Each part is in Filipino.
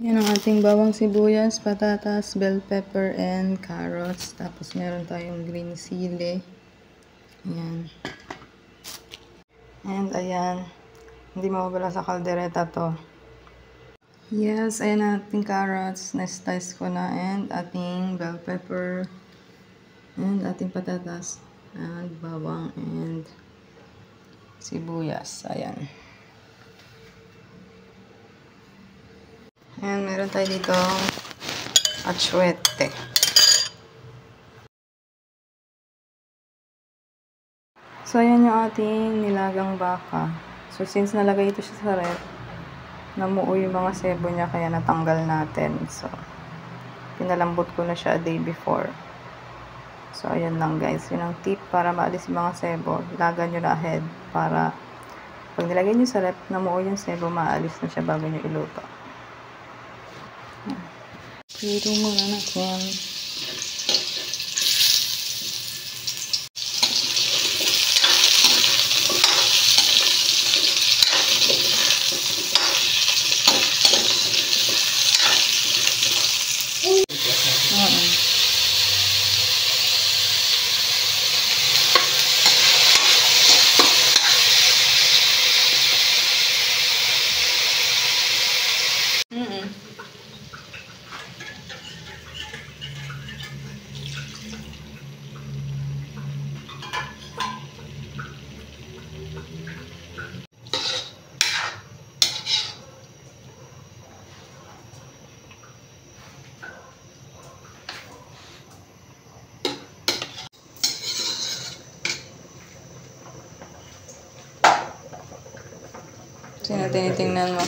Yan ang ating bawang sibuyas, patatas, bell pepper, and carrots. Tapos meron tayong green sili. Ayan. And ayan. Hindi mawawala sa kaldereta to. Yes, ayan ang ating carrots. Na-slice ko na. And ating bell pepper. And ating patatas. And bawang. And sibuyas. Ayan. Ayan, meron tayo dito atsuete. So, ayan yung ating nilagang baka. So, since nalagay ito siya sa ref, namuo yung mga sebo niya, kaya natanggal natin. So, pinalambot ko na siya a day before. So, ayan lang guys. Yun ang tip para maalis yung mga sebo. Lagan nyo na ahead para pag nilagay nyo sa ref, namuo yung sebo, maalis na siya bago nyo iluto. Pero muna natin. Sino tinitingnan mo?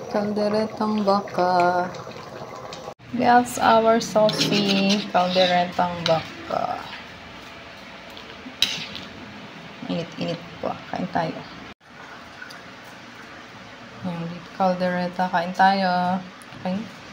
Kalderetang baka. That's our saucy kalderetang baka. Init-init po. Kain tayo. Yung kaldereta. Kain tayo. Okay.